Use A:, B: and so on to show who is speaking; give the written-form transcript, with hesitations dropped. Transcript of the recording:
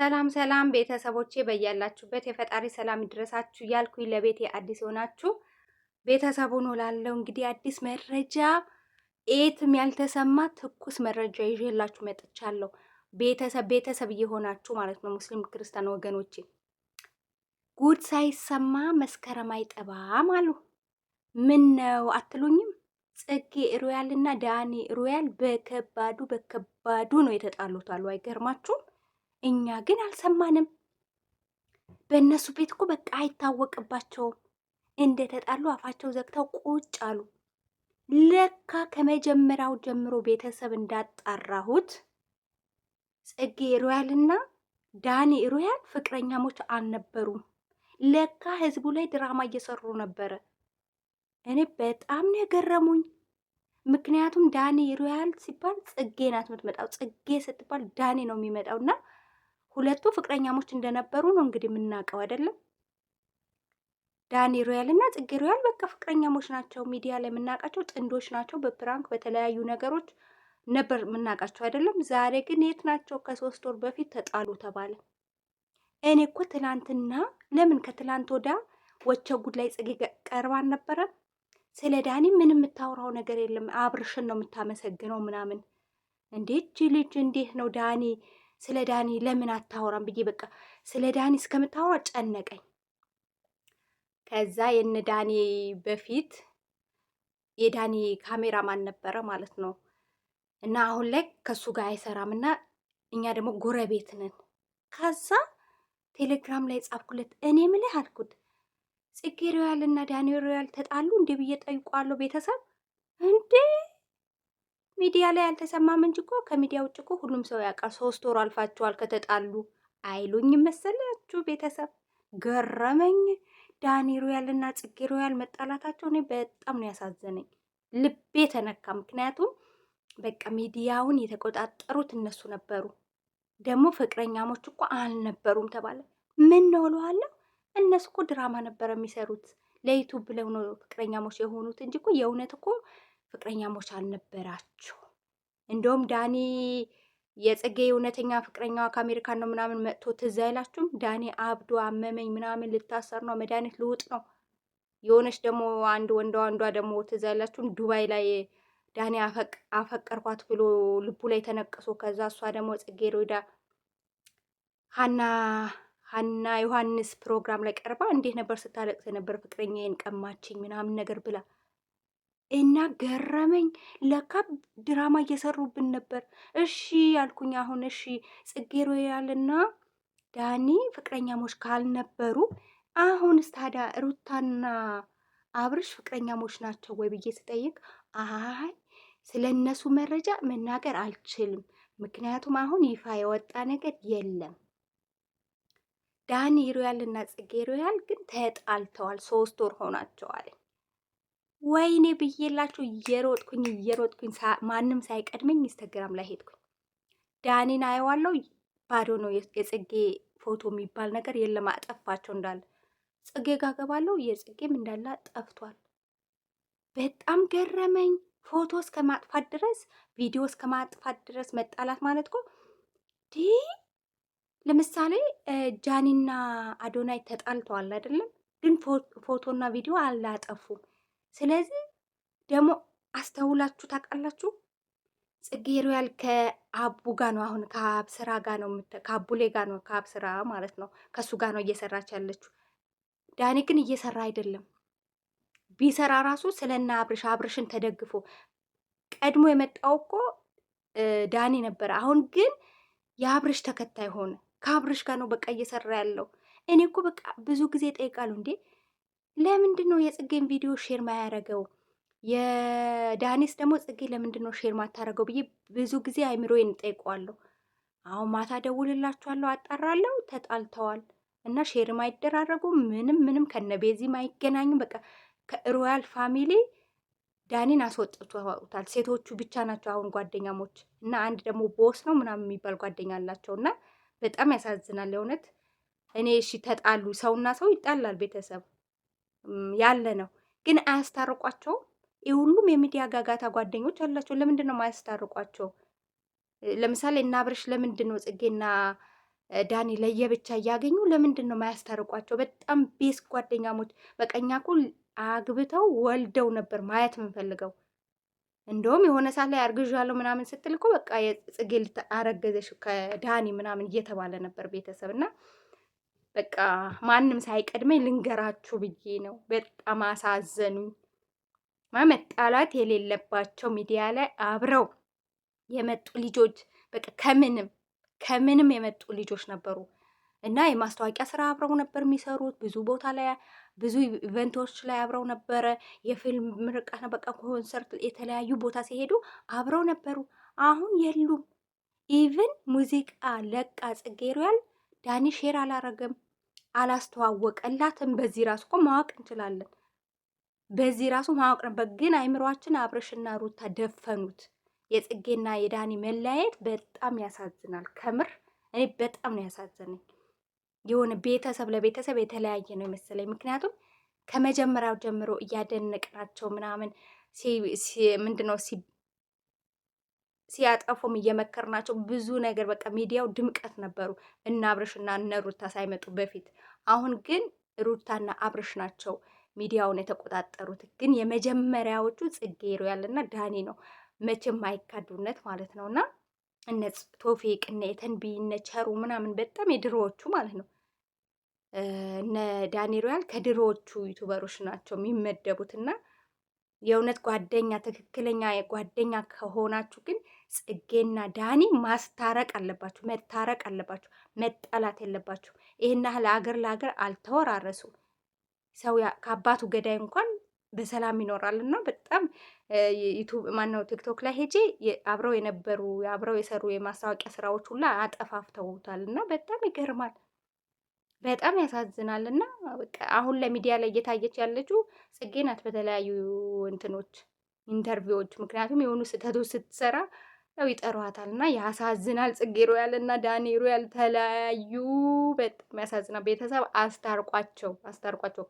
A: ሰላም ሰላም ቤተሰቦቼ በያላችሁበት የፈጣሪ ሰላም ይድረሳችሁ እያልኩኝ ለቤቴ አዲስ ሆናችሁ ቤተሰቡን ላለው እንግዲህ አዲስ መረጃ የትም ያልተሰማ ትኩስ መረጃ ይዤላችሁ መጥቻለሁ። ቤተሰብ እየሆናችሁ ማለት ነው። ሙስሊም ክርስቲያን ወገኖቼ ጉድ ሳይሰማ መስከረም አይጠባም አሉ። ምን ነው አትሉኝም? ጽጌ ሮያልና ዳኒ ሮያል በከባዱ ነው የተጣሉት አሉ። አይገርማችሁም? እኛ ግን አልሰማንም። በእነሱ ቤት እኮ በቃ አይታወቅባቸውም። እንደተጣሉ አፋቸው ዘግተው ቁጭ አሉ። ለካ ከመጀመሪያው ጀምሮ ቤተሰብ እንዳጣራሁት ጽጌ ሮያልና ዳኒ ሮያል ፍቅረኛሞች አልነበሩም። ለካ ህዝቡ ላይ ድራማ እየሰሩ ነበረ። እኔ በጣም ነው የገረሙኝ። ምክንያቱም ዳኒ ሮያል ሲባል ጽጌ ናት የምትመጣው፣ ጽጌ ስትባል ዳኒ ነው የሚመጣውና ሁለቱ ፍቅረኛሞች እንደነበሩ ነው እንግዲህ የምናውቀው አይደለም። ዳኒ ሮያል እና ጽጌ ሮያል በቃ ፍቅረኛሞች ናቸው። ሚዲያ ላይ የምናውቃቸው ጥንዶች ናቸው። በፕራንክ በተለያዩ ነገሮች ነበር የምናውቃቸው አይደለም። ዛሬ ግን የት ናቸው? ከ3 ወር በፊት ተጣሉ ተባለ። እኔ እኮ ትላንትና ለምን ከትላንት ወዳ ወቸ ጉድ ላይ ጽጌ ቀርባን ነበረ። ስለ ዳኒ ምንም የምታወራው ነገር የለም። አብርሽን ነው የምታመሰግነው ምናምን። እንዴት ልጅ እንዴት ነው ዳኒ ስለ ዳኒ ለምን አታወራም ብዬ በቃ ስለ ዳኒ እስከምታወራ ጨነቀኝ። ከዛ የነ ዳኒ በፊት የዳኒ ካሜራማን ነበረ ማለት ነው። እና አሁን ላይ ከሱ ጋር አይሰራም እና እኛ ደግሞ ጎረቤት ነን። ከዛ ቴሌግራም ላይ ጻፍኩለት። እኔ ምልህ አልኩት ጽጌ ሮያል እና ዳኒ ሮያል ተጣሉ እንዴ ብዬ ጠይቋለሁ። ቤተሰብ እንዴ ሚዲያ ላይ አልተሰማም እንጂ እኮ ከሚዲያ ውጭ እኮ ሁሉም ሰው ያውቃል። 3 ወር አልፋቸዋል ከተጣሉ አይሉኝ መሰላችሁ? ቤተሰብ ገረመኝ። ዳኒ ሮያል እና ጽጌ ሮያል መጣላታቸው እኔ በጣም ነው ያሳዘነኝ፣ ልቤ ተነካ። ምክንያቱም በቃ ሚዲያውን የተቆጣጠሩት እነሱ ነበሩ። ደግሞ ፍቅረኛሞች እኮ አልነበሩም ተባለ። ምን ነው እለዋለሁ። እነሱ እኮ ድራማ ነበር የሚሰሩት፣ ለዩቱብ ብለው ነው ፍቅረኛሞች የሆኑት እንጂ እኮ የእውነት እኮ ፍቅረኛሞች አልነበራቸው። እንደውም ዳኒ የጽጌ እውነተኛ ፍቅረኛዋ ከአሜሪካን ነው ምናምን መጥቶ ትዝ አይላችሁም? ዳኒ አብዶ አመመኝ ምናምን ልታሰር ነው መድኃኒት ልውጥ ነው የሆነች ደግሞ አንዷ ደግሞ ትዝ አይላችሁም? ዱባይ ላይ ዳኒ አፈቀርኳት ብሎ ልቡ ላይ ተነቅሶ ከዛ እሷ ደግሞ ጽጌ ሮዳ ሀና ዮሐንስ ፕሮግራም ላይ ቀርባ እንዴት ነበር ስታለቅስ ነበር ፍቅረኛዬን ቀማችኝ ምናምን ነገር ብላ እና ገረመኝ። ለካ ድራማ እየሰሩብን ነበር። እሺ ያልኩኝ አሁን እሺ ጽጌ ሮያልና ዳኒ ፍቅረኛሞች ካልነበሩ አሁንስ ታዲያ ሩታና አብርሽ ፍቅረኛሞች ናቸው ወይ ብዬ ስጠይቅ አይ ስለ እነሱ መረጃ መናገር አልችልም፣ ምክንያቱም አሁን ይፋ የወጣ ነገር የለም። ዳኒ ሮያልና ጽጌ ሮያል ግን ተጣልተዋል፣ 3 ወር ሆናቸዋል። ወይኔ ብዬላችሁ እየሮጥኩኝ ማንም ሳይቀድመኝ ኢንስታግራም ላይ ሄድኩኝ። ዳኒን አየዋለሁ፣ ባዶ ነው። የጽጌ ፎቶ የሚባል ነገር የለም፣ አጠፋቸው እንዳለ። ጽጌ ጋር ገባለሁ፣ የጽጌም እንዳለ ጠፍቷል። በጣም ገረመኝ። ፎቶ እስከ ማጥፋት ድረስ ቪዲዮ እስከ ማጥፋት ድረስ መጣላት ማለት እኮ ለምሳሌ ጃኒና አዶናይ ተጣልተዋል አይደለም፣ ግን ፎቶና ቪዲዮ አላጠፉም። ስለዚህ ደግሞ አስተውላችሁ ታውቃላችሁ? ጽጌ ሮያል ከአቡ ጋር ነው አሁን ከአብስራ ጋር ነው ከአቡሌ ጋር ነው ከአብስራ ማለት ነው ከሱ ጋር ነው እየሰራች ያለችው። ዳኒ ግን እየሰራ አይደለም። ቢሰራ ራሱ ስለና አብርሽን ተደግፎ ቀድሞ የመጣው እኮ ዳኒ ነበረ። አሁን ግን የአብርሽ ተከታይ ሆነ። ከአብርሽ ጋር ነው በቃ እየሰራ ያለው። እኔ እኮ በቃ ብዙ ጊዜ ጠይቃለሁ እንዴ ለምንድን ነው የጽጌን ቪዲዮ ሼር ማያደርገው? የዳኒስ ደግሞ ጽጌ ለምንድን ነው ሼር ማታደርገው ብዬ ብዙ ጊዜ አይምሮዬን ጠይቀዋለሁ። አሁን ማታ ደውልላችኋለሁ፣ አጣራለሁ። ተጣልተዋል እና ሼር ማይደራረጉ ምንም ከነቤዚም አይገናኙም። በቃ ከሮያል ፋሚሊ ዳኒን አስወጥቷታል። ሴቶቹ ብቻ ናቸው አሁን ጓደኛሞች እና አንድ ደግሞ ቦስ ነው ምናምን የሚባል ጓደኛ አላቸው እና በጣም ያሳዝናል የእውነት። እኔ እሺ ተጣሉ፣ ሰውና ሰው ይጣላል፣ ቤተሰብ ያለ ነው፣ ግን አያስታርቋቸው። ሁሉም የሚዲያ ጋጋታ ጓደኞች አላቸው። ለምንድን ነው የማያስታርቋቸው? ለምሳሌ እና አብርሽ ለምንድን ነው ጽጌና ዳኒ ለየብቻ እያገኙ ለምንድን ነው ማያስታርቋቸው? በጣም ቤስ ጓደኛሞች። በቀኛ ኩል አግብተው ወልደው ነበር ማየት የምንፈልገው። እንደውም የሆነ ሰዓት ላይ አርግዣለሁ ምናምን ስትል እኮ በቃ የጽጌ አረገዘሽ ከዳኒ ምናምን እየተባለ ነበር ቤተሰብ እና በቃ ማንም ሳይቀድመኝ ልንገራችሁ ብዬ ነው። በጣም አሳዘኑኝ። መጣላት የሌለባቸው ሚዲያ ላይ አብረው የመጡ ልጆች በቃ ከምንም የመጡ ልጆች ነበሩ እና የማስታወቂያ ስራ አብረው ነበር የሚሰሩት። ብዙ ቦታ ላይ ብዙ ኢቨንቶች ላይ አብረው ነበረ። የፊልም ምርቃት፣ በቃ ኮንሰርት፣ የተለያዩ ቦታ ሲሄዱ አብረው ነበሩ። አሁን የሉም። ኢቭን ሙዚቃ ለቃ ጽጌ ሮያል ዳኒ ሼር አላረገም፣ አላስተዋወቀላትም። በዚህ ራሱ እኮ ማወቅ እንችላለን። በዚህ ራሱ ማወቅ ነበር። ግን አይምሯችን አብርሽና ሩታ ደፈኑት። የጽጌና የዳኒ መለያየት በጣም ያሳዝናል። ከምር እኔ በጣም ነው ያሳዘነኝ። የሆነ ቤተሰብ ለቤተሰብ የተለያየ ነው የመሰለኝ። ምክንያቱም ከመጀመሪያው ጀምሮ እያደነቅናቸው ምናምን ምንድነው ሲያጠፉም እየመከርናቸው ብዙ ነገር በቃ ሚዲያው ድምቀት ነበሩ እና አብርሽና እነ ሩታ ሳይመጡ በፊት። አሁን ግን ሩታና አብርሽ ናቸው ሚዲያውን የተቆጣጠሩት። ግን የመጀመሪያዎቹ ጽጌ ሮያልና ዳኒ ነው መቼም አይካዱነት ማለት ነው። እና እነ ቶፊቅ እነ የተንቢ እነ ቸሩ ምናምን በጣም የድሮዎቹ ማለት ነው። እነ ዳኒ ሮያል ከድሮዎቹ ዩቱበሮች ናቸው የሚመደቡት። እና የእውነት ጓደኛ ትክክለኛ ጓደኛ ከሆናችሁ ግን ጽጌና ዳኒ ማስታረቅ አለባችሁ፣ መታረቅ አለባችሁ፣ መጠላት የለባችሁ። ይህን ያህል አገር ለአገር አልተወራረሱ። ሰው ከአባቱ ገዳይ እንኳን በሰላም ይኖራል። እና በጣም ዩቱብ ማነው ቲክቶክ ላይ ሄጄ አብረው የነበሩ አብረው የሰሩ የማስታወቂያ ስራዎች ሁላ አጠፋፍተውታል። እና በጣም ይገርማል፣ በጣም ያሳዝናል። እና በቃ አሁን ለሚዲያ ላይ እየታየች ያለችው ጽጌ ናት በተለያዩ እንትኖች ኢንተርቪዎች። ምክንያቱም የሆኑ ስህተቶች ስትሰራ ያው ይጠሯታል እና ያሳዝናል። ጽጌ ሮያል እና ዳኒ ሮያል ተለያዩ። በጣም ያሳዝናል። ቤተሰብ አስታርቋቸው፣ አስታርቋቸው።